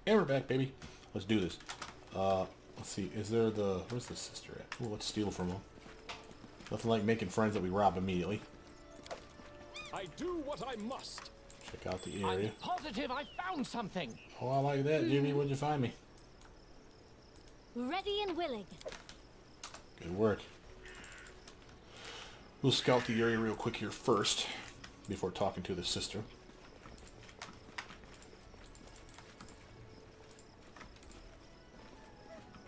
And we're back, baby. Let's do this. Let's see. Is there the... Where's the sister at? Ooh, let's steal from him. Nothing like making friends that we rob immediately. I do what I must. Check out the area. I'm positive I found something. Oh, I like that, Jimmy. What'd you find me? Ready and willing. Good work. We'll scout the area real quick here first, before talking to the sister.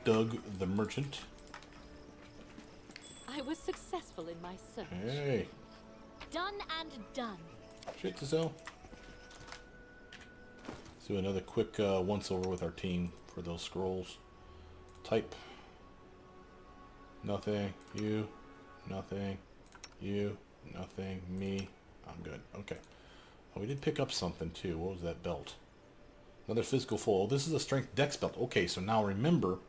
Doug the merchant. I was successful in my search. Hey. Done and done. Shit to sell. Let's do another quick once over with our team for those scrolls. Type. Nothing. You. Nothing. You. Nothing. Me. I'm good. Okay. Oh, we did pick up something too. What was that belt? Another physical foil. This is a strength dex belt. Okay, so now remember,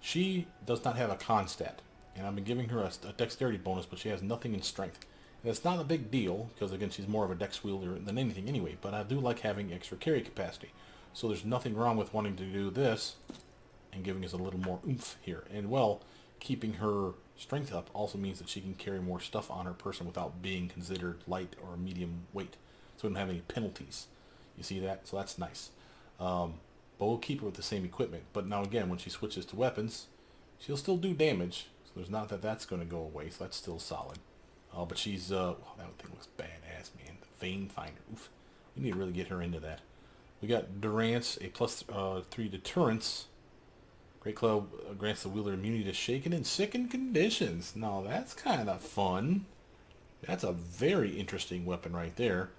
she does not have a con stat. And I've been giving her a dexterity bonus, but she has nothing in strength. And it's not a big deal, because again, she's more of a dex wielder than anything anyway, but I do like having extra carry capacity. So there's nothing wrong with wanting to do this and giving us a little more oomph here. And well, keeping her strength up also means that she can carry more stuff on her person without being considered light or medium weight. So we don't have any penalties. You see that? So that's nice. But we'll keep her with the same equipment. But now again, when she switches to weapons, she'll still do damage. So there's not that that's going to go away. So that's still solid. But she's, oh, that thing looks badass, man. The Vein Finder. Oof. We need to really get her into that. We got Durance, a plus 3 deterrence. Great Club grants the wielder immunity to shaken and sickened conditions. Now that's kind of fun. That's a very interesting weapon right there.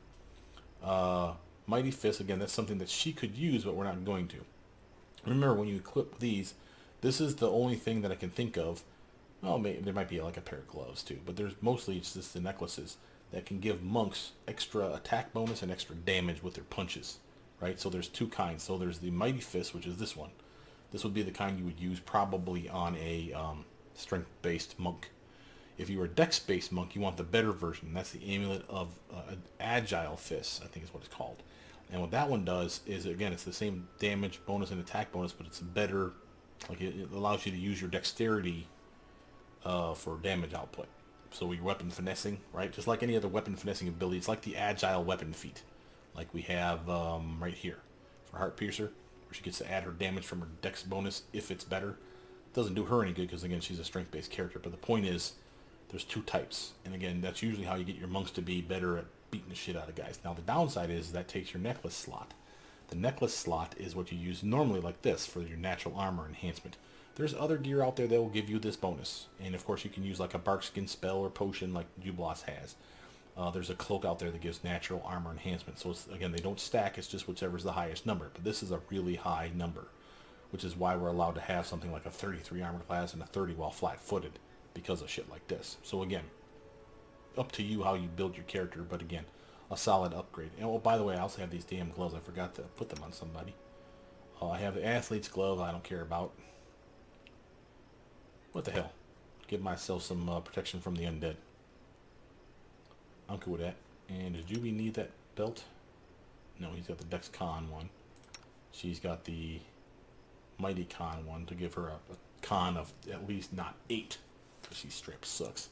Mighty Fist, again, that's something that she could use, but we're not going to. Remember, when you equip these, this is the only thing that I can think of. Well, there might be like a pair of gloves too, but there's mostly it's just the necklaces that can give monks extra attack bonus and extra damage with their punches, right? So there's two kinds. So there's the Mighty Fist, which is this one. This would be the kind you would use probably on a strength-based monk. If you were a dex-based monk, you want the better version. That's the Amulet of Agile Fist, I think is what it's called. And what that one does is, again, it's the same damage bonus and attack bonus, but it's better. Like it allows you to use your dexterity for damage output. So your weapon finessing, right? Just like any other weapon finessing ability, it's like the Agile weapon feat, like we have right here for Heart Piercer, where she gets to add her damage from her dex bonus if it's better. It doesn't do her any good because, again, she's a strength-based character. But the point is, there's two types. And again, that's usually how you get your monks to be better at beating the shit out of guys. Now, the downside is that takes your necklace slot. The necklace slot is what you use normally like this for your natural armor enhancement. There's other gear out there that will give you this bonus. And, of course, you can use like a barkskin spell or potion like Jublos has. There's a cloak out there that gives natural armor enhancement. So, it's, again, they don't stack. It's just whichever's the highest number. But this is a really high number, which is why we're allowed to have something like a 33 armor class and a 30 while flat-footed because of shit like this. So, again, up to you how you build your character. But, again, a solid upgrade. And, oh, by the way, I also have these damn gloves. I forgot to put them on somebody. I have the athlete's glove I don't care about. What the hell? Give myself some protection from the undead. I'm cool with that. And does Juby need that belt? No, he's got the Dex Con one. She's got the Mighty Con one to give her a con of at least not 8. Because she straight up sucks.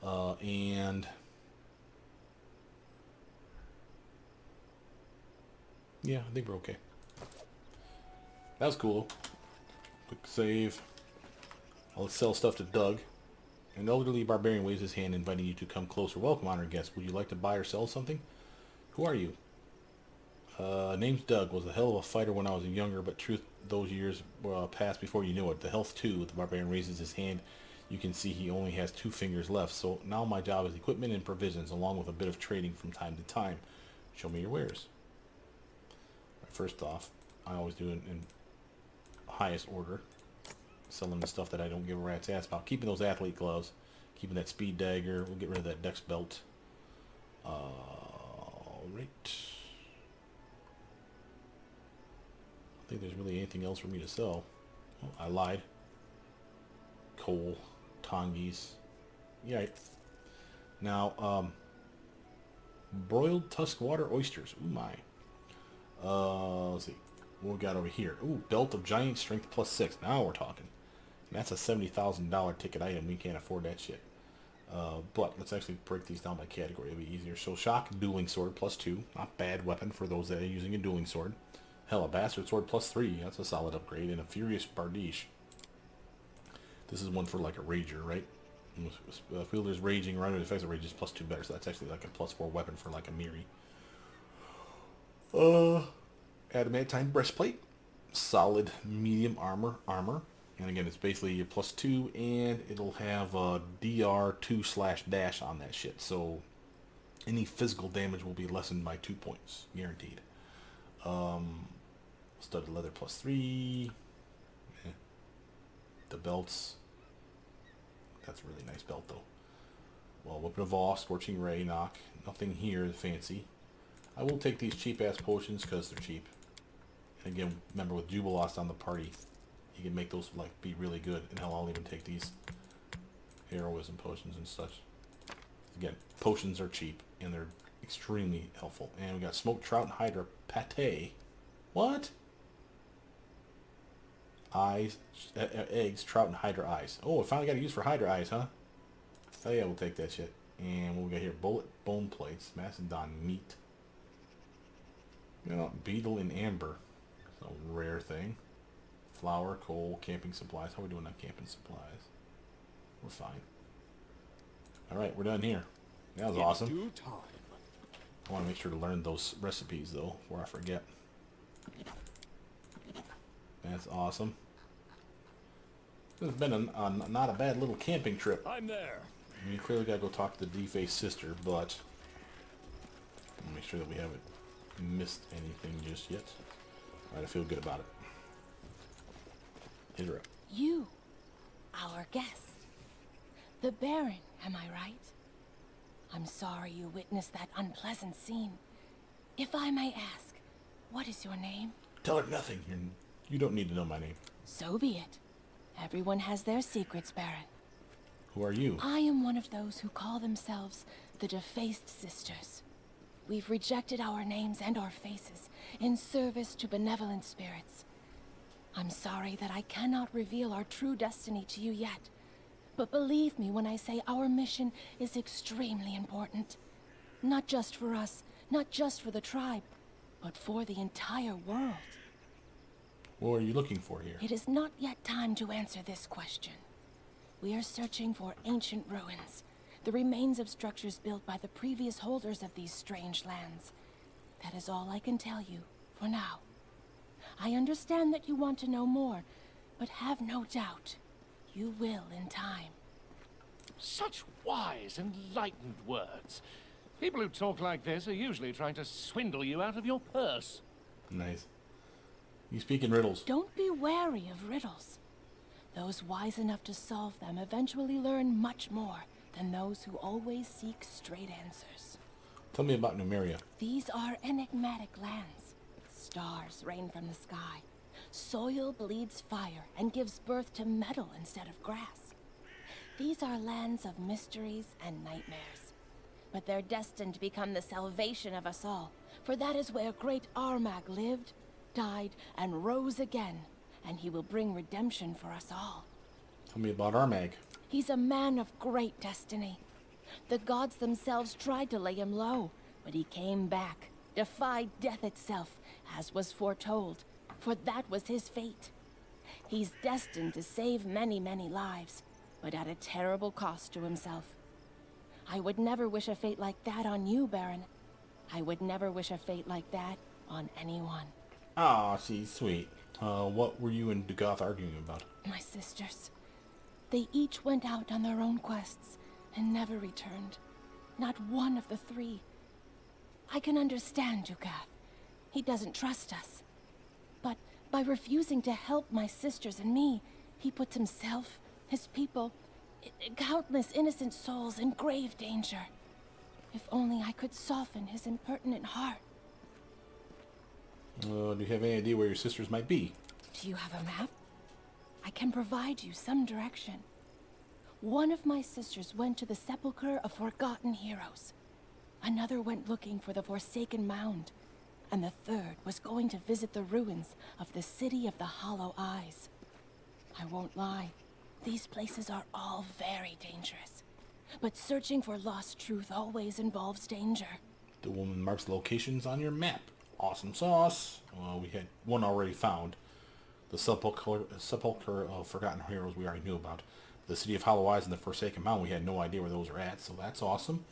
And yeah, I think we're okay. That was cool. Quick save. I'll sell stuff to Doug. An elderly barbarian waves his hand, inviting you to come closer. Welcome, honored guest. Would you like to buy or sell something? Who are you? Name's Doug. Was a hell of a fighter when I was younger, but truth, those years passed before you knew it. The health too. The barbarian raises his hand. You can see he only has 2 fingers left. So now my job is equipment and provisions, along with a bit of trading from time to time. Show me your wares. Right, first off, I always do it in highest order. Selling the stuff that I don't give a rat's ass about. Keeping those athlete gloves. Keeping that speed dagger. We'll get rid of that dex belt. Alright. I think there's really anything else for me to sell. Oh, I lied. Coal. Tongis. Yeah. Now, broiled tusk water oysters. Ooh my. Let's see. What we got over here? Ooh, belt of giant strength +6. Now we're talking. And that's a $70,000 ticket item. We can't afford that shit. But let's actually break these down by category. It'll be easier. So shock dueling sword +2. Not bad weapon for those that are using a dueling sword. Hell, a bastard sword +3. That's a solid upgrade. And a furious bardiche. This is one for like a rager, right? Wielder's raging, runner effects of rage is +2 better. So that's actually like a +4 weapon for like a Miri. Adamantine breastplate. Solid medium armor. And again, it's basically a +2, and it'll have a DR2/dash on that shit. So any physical damage will be lessened by 2 points, guaranteed. Studded leather +3. The belts. That's a really nice belt, though. Well, weapon of awe, scorching ray, knock. Nothing here fancy. I will take these cheap-ass potions because they're cheap. And again, remember with Jubilost on the party, you can make those like be really good. And hell, I'll even take these heroism potions and such. Again, potions are cheap and they're extremely helpful. And we got smoked trout and hydra pate. What? Eyes, eggs, trout and hydra eyes. Oh, I finally got to use for hydra eyes, huh? Oh yeah, we'll take that shit. And what we got here? Bullet bone plates, mastodon meat. You know, beetle and amber. It's a rare thing. Flour, coal, camping supplies. How are we doing on camping supplies? We're fine. Alright, we're done here. That was awesome. Due time. I want to make sure to learn those recipes, though, before I forget. That's awesome. This has been not a bad little camping trip. I'm there. I mean, clearly got to go talk to the Defaced sister, but I'll make sure that we haven't missed anything just yet. Alright, I feel good about it. Hit her up. You, our guest. The Baron, am I right? I'm sorry you witnessed that unpleasant scene. If I may ask, what is your name? Tell her nothing. You don't need to know my name. So be it. Everyone has their secrets, Baron. Who are you? I am one of those who call themselves the Defaced Sisters. We've rejected our names and our faces in service to benevolent spirits. I'm sorry that I cannot reveal our true destiny to you yet, but believe me when I say our mission is extremely important. Not just for us, not just for the tribe, but for the entire world. What are you looking for here? It is not yet time to answer this question. We are searching for ancient ruins, the remains of structures built by the previous holders of these strange lands. That is all I can tell you, for now. I understand that you want to know more, but have no doubt, you will in time. Such wise, enlightened words. People who talk like this are usually trying to swindle you out of your purse. Nice. You speak in riddles. Don't be wary of riddles. Those wise enough to solve them eventually learn much more than those who always seek straight answers. Tell me about Numeria. These are enigmatic lands. Stars rain from the sky. Soil bleeds fire and gives birth to metal instead of grass. These are lands of mysteries and nightmares. But they're destined to become the salvation of us all, for that is where great Armag lived, died, and rose again, and he will bring redemption for us all. Tell me about Armag. He's a man of great destiny. The gods themselves tried to lay him low, but he came back, defied death itself, as was foretold, for that was his fate. He's destined to save many, many lives, but at a terrible cost to himself. I would never wish a fate like that on you, Baron. I would never wish a fate like that on anyone. Ah, she's sweet. What were you and Dugoth arguing about? My sisters. They each went out on their own quests and never returned. Not one of the three. I can understand Dugoth. He doesn't trust us. But by refusing to help my sisters and me, he puts himself, his people, countless innocent souls in grave danger. If only I could soften his impertinent heart. Do you have any idea where your sisters might be? Do you have a map? I can provide you some direction. One of my sisters went to the sepulchre of forgotten heroes. Another went looking for the Forsaken Mound. and the third was going to visit the ruins of the City of the Hollow Eyes. I won't lie, these places are all very dangerous. But searching for lost truth always involves danger. The woman marks locations on your map. Awesome sauce. We had one already found. The Sepulchre of Forgotten Heroes we already knew about. The City of Hollow Eyes and the Forsaken Mountain, we had no idea where those are at, so that's awesome.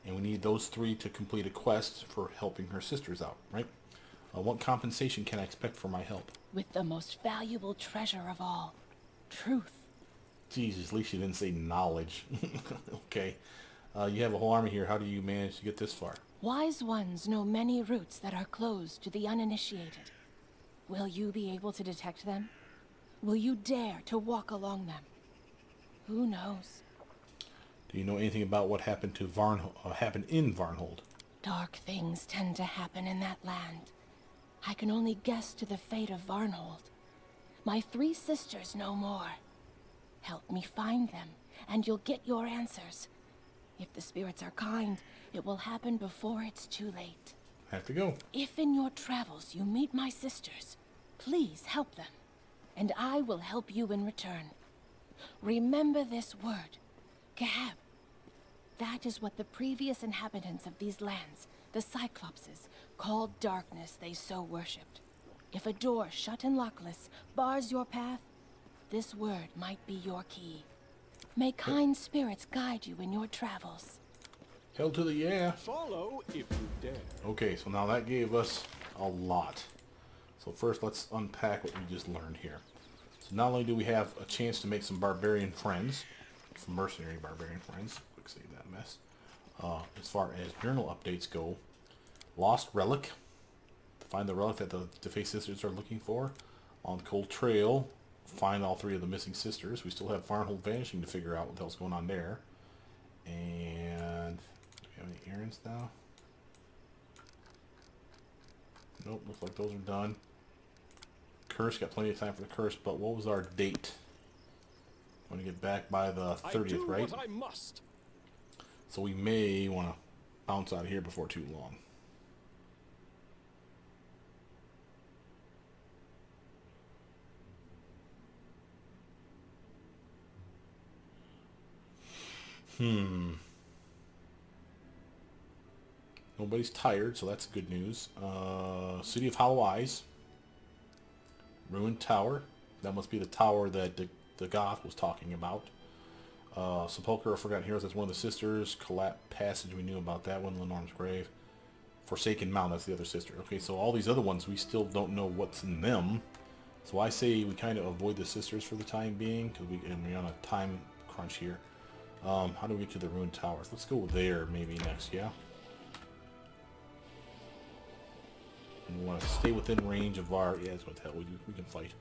And we need those 3 to complete a quest for helping her sisters out, right? What compensation can I expect for my help? With the most valuable treasure of all, truth. Jesus, at least you didn't say knowledge. Okay. You have a whole army here. How do you manage to get this far? Wise ones know many routes that are closed to the uninitiated. Will you be able to detect them? Will you dare to walk along them? Who knows? Do you know anything about what happened to happened in Varnhold? Dark things tend to happen in that land. I can only guess to the fate of Varnhold. My 3 sisters know more. Help me find them, and you'll get your answers. If the spirits are kind, it will happen before it's too late. Have to go. If in your travels you meet my sisters, please help them, and I will help you in return. Remember this word, Gahab. That is what the previous inhabitants of these lands, the Cyclopses, called darkness they so worshipped. If a door shut and lockless bars your path, this word might be your key. May kind spirits guide you in your travels. Hell to the yeah. Follow if you dare. Okay, so now that gave us a lot. So first let's unpack what we just learned here. So not only do we have a chance to make some barbarian friends, some mercenary barbarian friends, quick save that mess. As far as journal updates go, Lost Relic, to find the relic that the Defaced sisters are looking for. On the Cold Trail, find all 3 of the missing sisters. We still have Varnhold Vanishing to figure out what the hell's going on there. And do we have any errands now? Nope, looks like those are done. Curse, got plenty of time for the curse, but what was our date? Want to get back by the 30th, I do right? what I must. So we may want to bounce out of here before too long. Nobody's tired, so that's good news. City of Hollow Eyes. Ruined Tower. That must be the tower that the Goth was talking about. Sepulchre of Forgotten Heroes, that's one of the sisters. Collapse Passage, we knew about that one. Lenorm's Grave. Forsaken Mountain, that's the other sister. Okay, so all these other ones, we still don't know what's in them. So I say we kind of avoid the sisters for the time being, because we're on a time crunch here. How do we get to the Ruined Towers? Let's go there maybe next, yeah? And we want to stay within range of our... Yeah, that's what the hell we do. We can fight.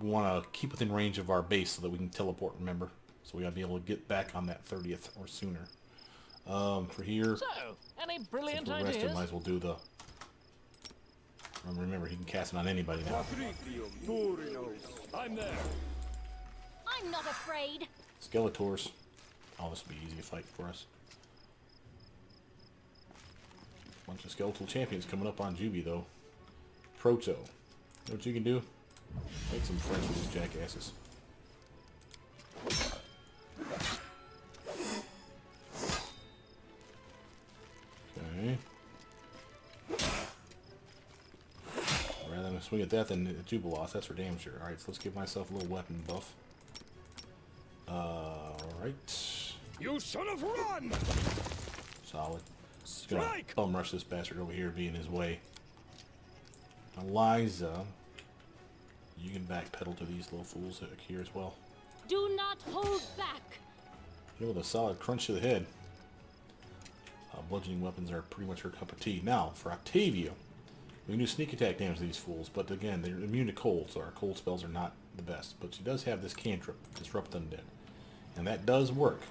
We want to keep within range of our base so that we can teleport, remember? So we got to be able to get back on that 30th or sooner. For here... So, any brilliant for the rest of ideas? it, might as well do the... Remember, he can cast it on anybody now. I'm there. I'm not afraid. Skeletors. Oh, this will be easy to fight for us. Bunch of skeletal champions coming up on Juby, though. Proto. You know what you can do? Make some friends with these jackasses. Okay. Rather than swing at that than at Jubiloss, that's for damn sure. Alright, so let's give myself a little weapon buff. Alright. You should have run. Solid. Just gonna Strike! bum rush this bastard over here, be in his way. Eliza, you can backpedal to these little fools here as well. Do not hold back. Hit with a solid crunch to the head. Bludgeoning weapons are pretty much her cup of tea. Now, for Octavia, we can do sneak attack damage to these fools, but again, they're immune to cold, so our cold spells are not the best. But she does have this cantrip, Disrupt Undead, and that does work.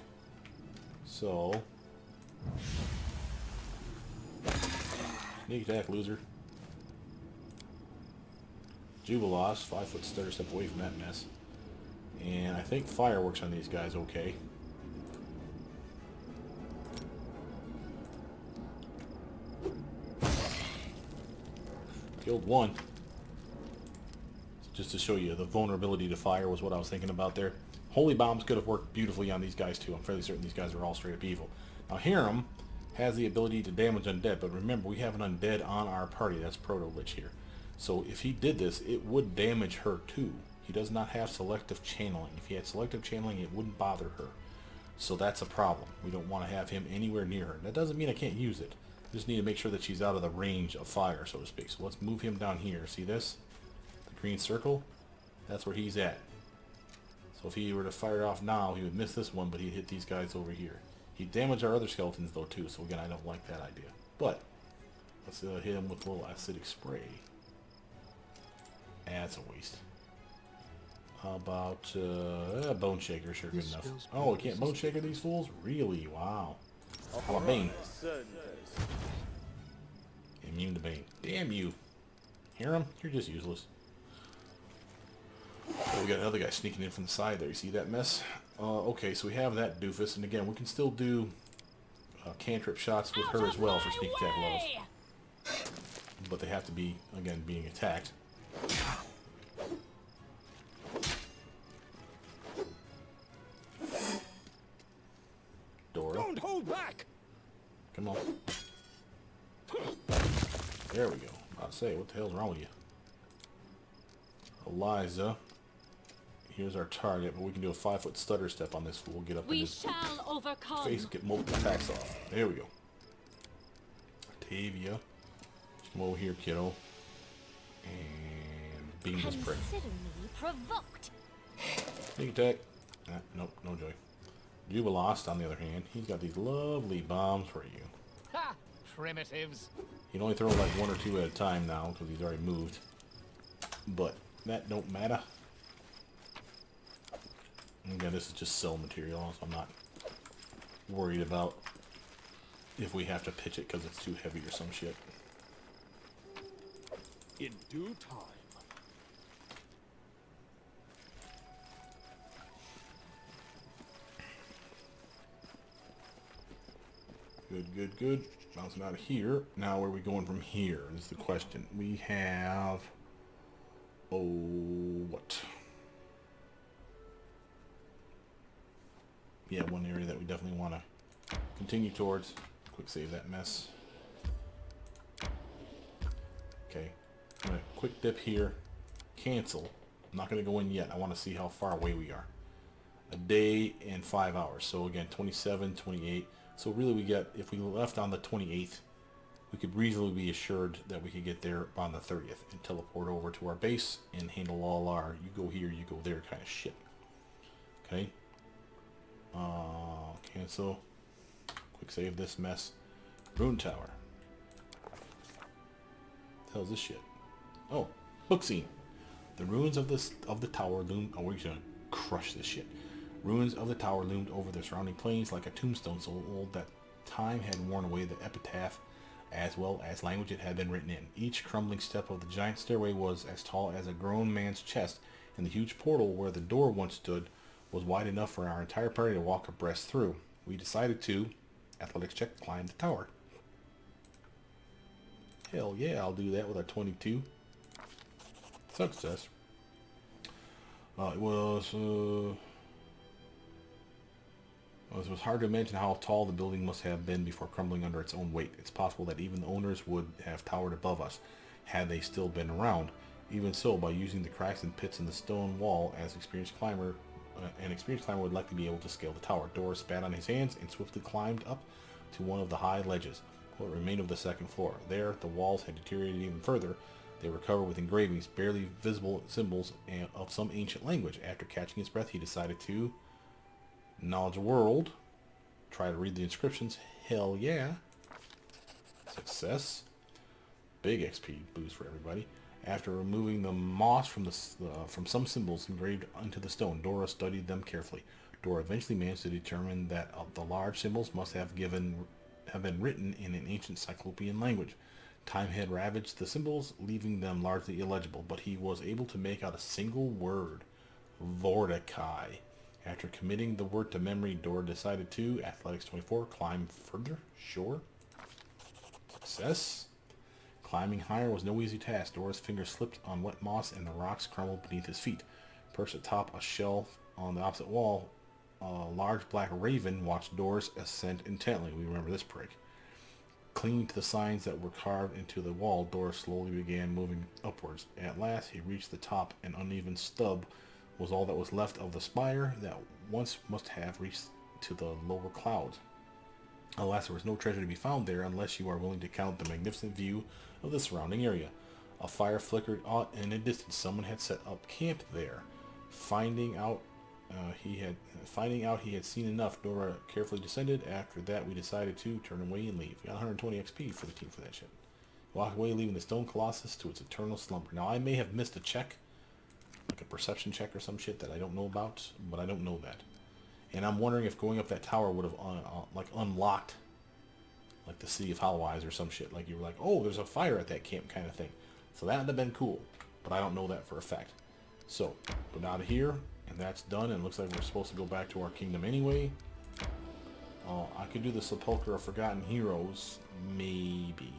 So, sneak attack, loser. Jubiloss, 5 foot stutter, step away from that mess. And I think fire works on these guys okay. Killed one. Just to show you, the vulnerability to fire was what I was thinking about there. Holy bombs could have worked beautifully on these guys too. I'm fairly certain these guys are all straight up evil. Now Hiram has the ability to damage undead, but remember we have an undead on our party. That's Proto Lich here. So if he did this, it would damage her too. He does not have selective channeling. If he had selective channeling, it wouldn't bother her. So that's a problem. We don't want to have him anywhere near her. That doesn't mean I can't use it. I just need to make sure that she's out of the range of fire, so to speak. So let's move him down here. See this? The green circle? That's where he's at. So if he were to fire off now, he would miss this one, but he'd hit these guys over here. He'd damage our other skeletons though too, so again, I don't like that idea. But let's hit him with a little acidic spray. That's a waste. How about Bone Shaker? Sure, good enough. Oh, we can't Bone Shaker these fools? Really? Wow. How about Bane? Immune to Bane. Damn you. Hiram, you're just useless. Oh, we got another guy sneaking in from the side there. You see that mess? Okay, so we have that doofus, and again, we can still do cantrip shots with her as well for sneak attack levels. But they have to be, again, being attacked. Dora. Don't hold back. Come on. There we go. I'll say, what the hell's wrong with you? Eliza. Here's our target, but we can do a 5-foot stutter step on this fool. Get up in his face, get multiple attacks off. There we go. Octavia. Come over here, kiddo. And beam this prick. Sneak attack. Nope, no joy. Jubilost, on the other hand, he's got these lovely bombs for you. Ha! Primitives. He can only throw like 1 or 2 at a time now because he's already moved. But that don't matter. Again, this is just cell material, so I'm not worried about if we have to pitch it because it's too heavy or some shit. In due time. Good, good, good. Bouncing out of here. Now where are we going from here is the question. We have... Oh, what? Yeah, one area that we definitely want to continue towards. Quick save that mess. Okay. I'm going to quick dip here. Cancel. I'm not going to go in yet. I want to see how far away we are. A day and 5 hours. So again, 27, 28. So really we get, if we left on the 28th, we could reasonably be assured that we could get there on the 30th and teleport over to our base and handle all our you go here, you go there kind of shit. Okay. Cancel. Quick save this mess. Boon Tower. What the hell is this shit? Oh, book scene. The ruins of the tower loomed. Oh, we're gonna crush this shit. Ruins of the tower loomed over the surrounding plains like a tombstone so old that time had worn away the epitaph as well as language it had been written in. Each crumbling step of the giant stairway was as tall as a grown man's chest, and the huge portal where the door once stood was wide enough for our entire party to walk abreast through. We decided to, athletics check, climb the tower. Hell yeah, I'll do that with a 22. Success. It was hard to imagine how tall the building must have been before crumbling under its own weight. It's possible that even the owners would have towered above us had they still been around. Even so, by using the cracks and pits in the stone wall, an experienced climber would likely be able to scale the tower. Dorraj spat on his hands and swiftly climbed up to one of the high ledges, what remained of the second floor. There, the walls had deteriorated even further. They were covered with engravings, barely visible symbols of some ancient language. After catching his breath, he decided to knowledge the world. Try to read the inscriptions. Hell yeah. Success. Big XP boost for everybody. After removing the moss from some symbols engraved into the stone, Dora studied them carefully. Dora eventually managed to determine that the large symbols must have been written in an ancient Cyclopean language. Time had ravaged the symbols, leaving them largely illegible, but he was able to make out a single word. Vorticai. After committing the word to memory, Dora decided to, athletics 24, climb further. Sure. Success. Climbing higher was no easy task. Dora's fingers slipped on wet moss and the rocks crumbled beneath his feet. Perched atop a shelf on the opposite wall, a large black raven watched Dora's ascent intently. We remember this prick. Clinging to the signs that were carved into the wall, Dora slowly began moving upwards. At last, he reached the top. An uneven stub was all that was left of the spire that once must have reached to the lower clouds. Alas, there was no treasure to be found there unless you are willing to count the magnificent view of the surrounding area. A fire flickered out in the distance. Someone had set up camp there. Finding out he had seen enough, Dora carefully descended. After that, we decided to turn away and leave. We got 120 XP for the team for that shit. Walked away, leaving the stone colossus to its eternal slumber. Now, I may have missed a check, like a perception check or some shit that I don't know about, but I don't know that. And I'm wondering if going up that tower would have like unlocked like the City of Hollow Eyes or some shit. Like you were like, oh, there's a fire at that camp kind of thing. So that would have been cool, but I don't know that for a fact. So, go out of here, and that's done. And it looks like we're supposed to go back to our kingdom anyway. I could do the Sepulchre of Forgotten Heroes, maybe.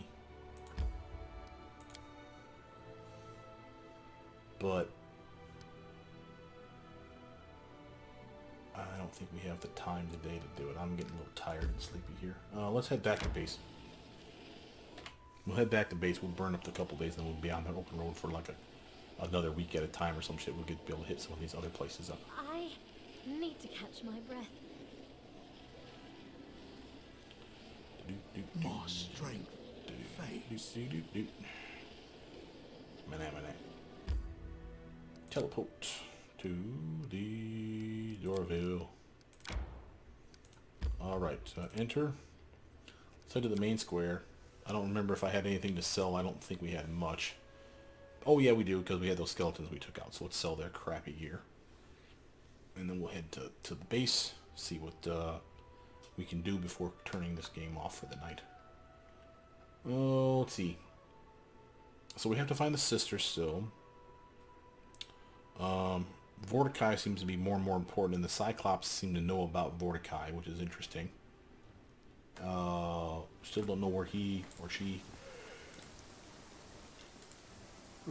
But I don't think we have the time today to do it. I'm getting a little tired and sleepy here. Let's head back to base. We'll head back to base. We'll burn up the couple days, and then we'll be on the open road for like another week at a time or some shit. We'll be able to hit some of these other places up. I need to catch my breath. More strength. Face. Teleport to the Dorville. Alright, enter. Let's head to the main square. I don't remember if I had anything to sell. I don't think we had much. Oh yeah, we do, because we had those skeletons we took out. So let's sell their crappy gear. And then we'll head to the base, see what we can do before turning this game off for the night. Oh, let's see. So we have to find the sister still. Vorticai seems to be more and more important, and the Cyclops seem to know about Vorticai, which is interesting. Still don't know where he or she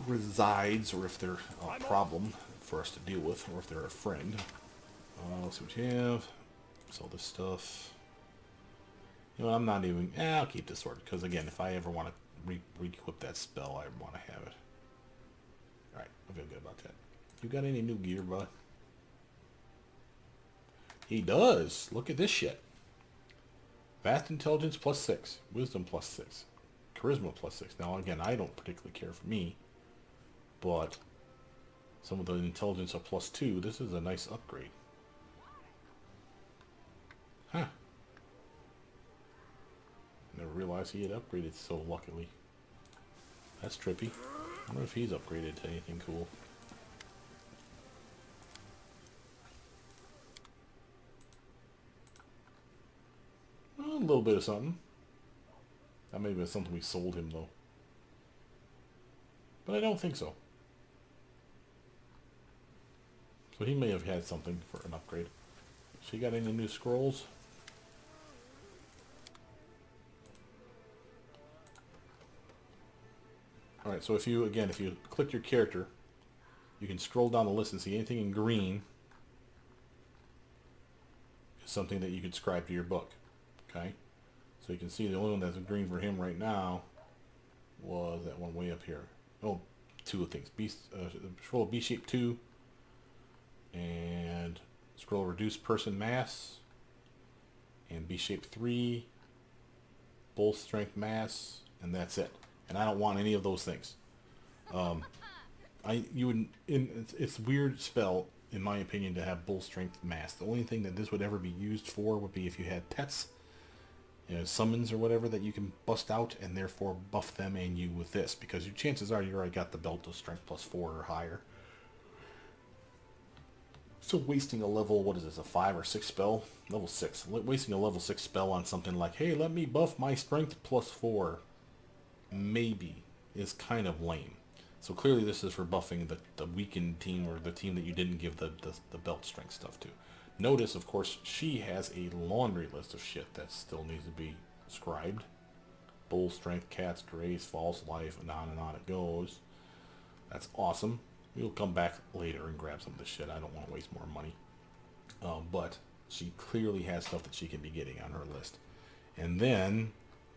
resides, or if they're a problem for us to deal with, or if they're a friend. Let's see what you have. Sell this stuff. You know, I'm not even... I'll keep this sword, because again, if I ever want to re-equip that spell, I want to have it. Alright, I feel good about that. You got any new gear, bud? He does! Look at this shit. Vast intelligence +6. Wisdom +6. Charisma +6. Now, again, I don't particularly care for me, but some of the intelligence are +2. This is a nice upgrade. Huh. Never realized he had upgraded so luckily. That's trippy. I wonder if he's upgraded to anything cool. Well, a little bit of something. That may have been something we sold him, though. But I don't think so. So he may have had something for an upgrade. So you got any new scrolls? Alright, so if you click your character, you can scroll down the list and see anything in green is something that you could scribe to your book. Okay? So you can see the only one that's green for him right now was that one way up here. Oh, two things. Scroll B shape 2 and scroll reduce person mass, and B shape 3, bull strength mass, and that's it. And I don't want any of those things. It's weird spell, in my opinion, to have bull strength mass. The only thing that this would ever be used for would be if you had pets, you know, summons or whatever that you can bust out and therefore buff them and you with this, because your chances are you already got the belt of strength +4 or higher. So wasting a level, what is this, a 5 or 6 spell? Level 6. Wasting a level 6 spell on something like, hey, let me buff my strength +4, maybe, is kind of lame. So clearly this is for buffing the weakened team, or the team that you didn't give the belt strength stuff to. Notice, of course, she has a laundry list of shit that still needs to be scribed. Bull strength, cat's grace, false life, and on it goes. That's awesome. We'll come back later and grab some of this shit. I don't want to waste more money. But she clearly has stuff that she can be getting on her list. And then,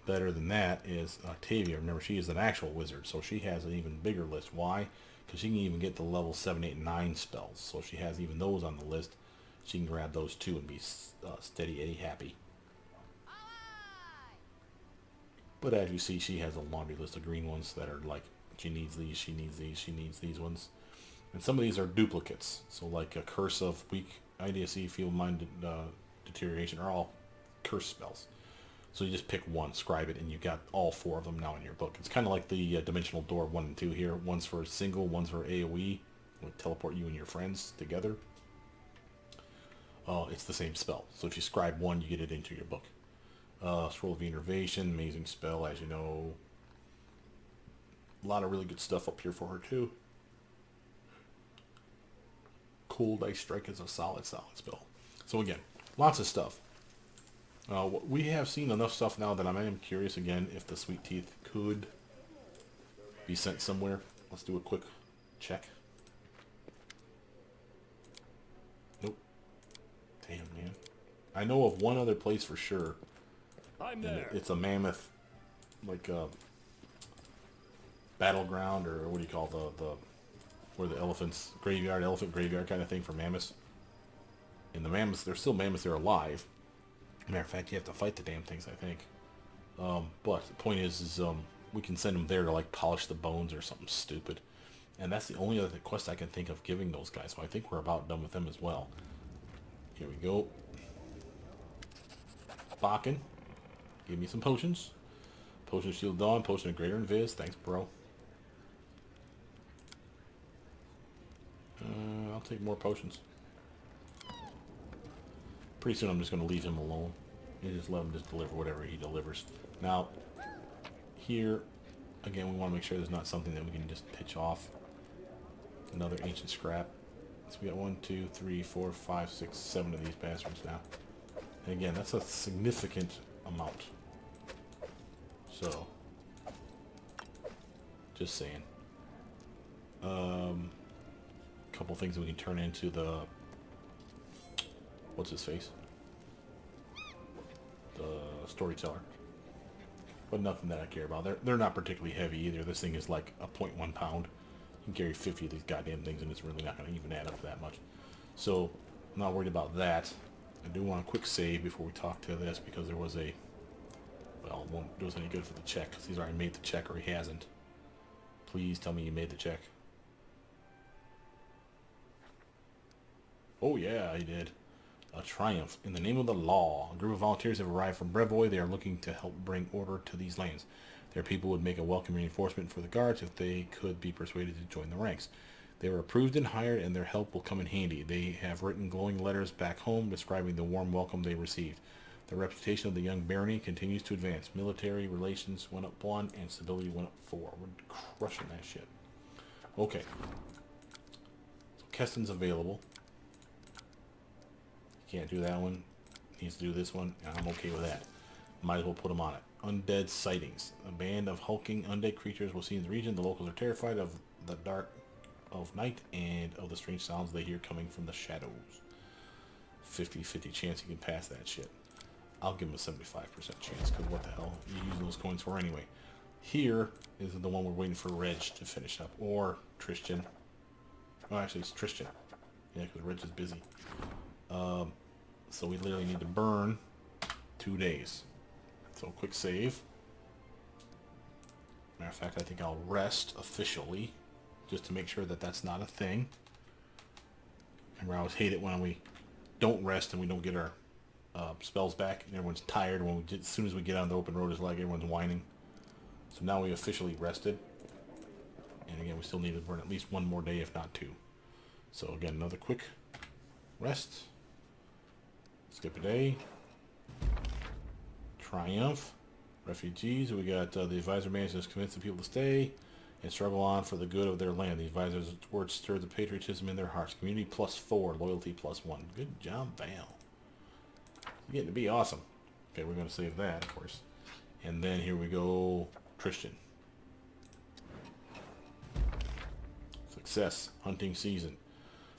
better than that is Tavia. Remember, she is an actual wizard, so she has an even bigger list. Why? Because she can even get the level 7, 8, and 9 spells. So she has even those on the list. She can grab those too and be steady Eddie happy. But as you see, she has a laundry list of green ones that are like, she needs these, she needs these, she needs these ones. And some of these are duplicates. So like a Curse of Weak, IDSC, Feeble-Minded Deterioration are all curse spells. So you just pick one, scribe it, and you got all 4 of them now in your book. It's kind of like the Dimensional Door 1 and 2 here. One's for single, one's for AoE. It'll teleport you and your friends together. It's the same spell. So if you scribe one, you get it into your book. Scroll of Enervation, amazing spell, as you know. A lot of really good stuff up here for her too. Cold Ice Strike is a solid spell. So again, lots of stuff. We have seen enough stuff now that I am curious again if the Sweet Teeth could be sent somewhere. Let's do a quick check. Nope. Damn, man. I know of one other place for sure. I'm there. It's a mammoth, like battleground, or what do you call the where the elephants elephant graveyard kind of thing for mammoths. And the mammoths, they're still mammoths. They're alive. Matter of fact, you have to fight the damn things, I think. But the point is we can send them there to like polish the bones or something stupid. And that's the only other quest I can think of giving those guys. So I think we're about done with them as well. Here we go. Bakken. Give me some potions. Potion of Shield Dawn, Potion of Greater Invis. Thanks, bro. I'll take more potions. Pretty soon I'm just going to leave him alone. And just let him just deliver whatever he delivers. Now, here, again, we want to make sure there's not something that we can just pitch off. Another ancient scrap. So we got 1, 2, 3, 4, 5, 6, 7 of these bastards now. And again, that's a significant amount. So, just saying. Couple things that we can turn into the, what's his face? The storyteller. But nothing that I care about. They're not particularly heavy either. This thing is like a 0.1 pound. You can carry 50 of these goddamn things and it's really not going to even add up that much. So, I'm not worried about that. I do want a quick save before we talk to this because there was a, well, it won't do us any good for the check because he's already made the check or he hasn't. Please tell me you made the check. Oh yeah, he did. A triumph. In the name of the law, a group of volunteers have arrived from Brevoy. They are looking to help bring order to these lands. Their people would make a welcome reinforcement for the guards if they could be persuaded to join the ranks. They were approved and hired, and their help will come in handy. They have written glowing letters back home describing the warm welcome they received. The reputation of the young barony continues to advance. Military relations went up 1, and stability went up 4. We're crushing that shit. Okay. So Keston's available. Can't do that one. Needs to do this one, and I'm okay with that. Might as well put him on it. Undead sightings. A band of hulking undead creatures was seen in the region. The locals are terrified of the dark of night and of the strange sounds they hear coming from the shadows. 50-50 chance you can pass that shit. I'll give him a 75% chance, because what the hell are you using those coins for anyway? Here is the one we're waiting for Reg to finish up, or Tristan. Oh, actually, it's Tristan. Yeah, because Reg is busy. So we literally need to burn 2 days. So quick save. Matter of fact, I think I'll rest officially, just to make sure that that's not a thing. Remember, I always hate it when we don't rest and we don't get our spells back, and everyone's tired. When we get, as soon as we get on the open road, it's like everyone's whining. So now we officially rested. And again, we still need to burn at least 1 more day, if not 2. So again, another quick rest. Skip a day. Triumph. Refugees. We got the advisor manages to convince the people to stay and struggle on for the good of their land. The advisor's words stir the patriotism in their hearts. Community +4, loyalty +1. Good job, Val. You're getting to be awesome. Okay, we're going to save that, of course. And then here we go, Christian. Success. Hunting season.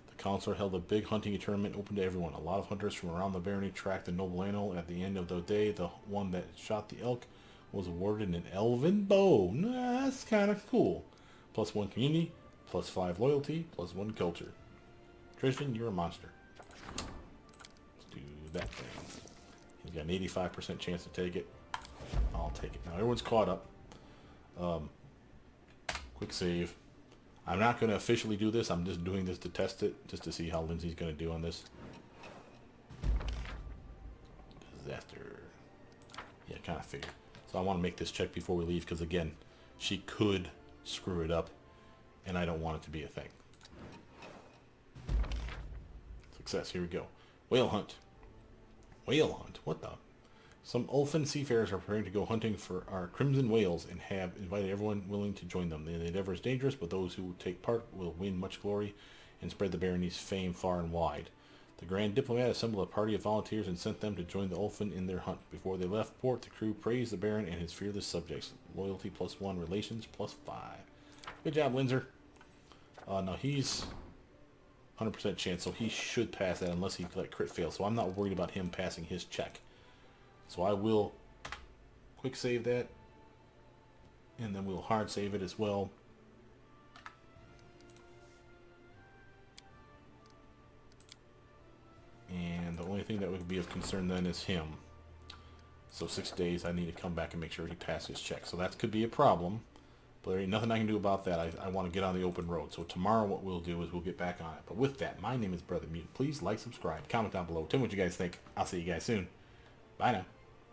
The council held a big hunting tournament open to everyone. A lot of hunters from around the barony tracked the noble animal. At the end of the day, the one that shot the elk was awarded an elven bow. Nah, that's kind of cool. +1 community, +5 loyalty, +1 culture. Christian, you're a monster. Let's do that thing. He's got an 85% chance to take it. I'll take it. Now everyone's caught up. Quick save. I'm not going to officially do this. I'm just doing this to test it, just to see how Lindsay's going to do on this. Disaster. Yeah, kind of figured. So I want to make this check before we leave, because again, she could screw it up, and I don't want it to be a thing. Success. Here we go. Whale hunt. Whale hunt? What the? Some Ulfin seafarers are preparing to go hunting for our crimson whales and have invited everyone willing to join them. The endeavor is dangerous, but those who take part will win much glory and spread the barony's fame far and wide. The Grand Diplomat assembled a party of volunteers and sent them to join the Ulfin in their hunt. Before they left port, the crew praised the Baron and his fearless subjects. Loyalty +1, relations +5. Good job, Lindsay. Now he's 100% chance, so he should pass that unless he let crit fail. So I'm not worried about him passing his check. So I will quick save that, and then we'll hard save it as well. And the only thing that would be of concern then is him. So 6 days, I need to come back and make sure he passes his check. So that could be a problem, but there ain't nothing I can do about that. I want to get on the open road. So tomorrow what we'll do is we'll get back on it. But with that, my name is Brother Mutant. Please like, subscribe, comment down below. Tell me what you guys think. I'll see you guys soon. Bye now.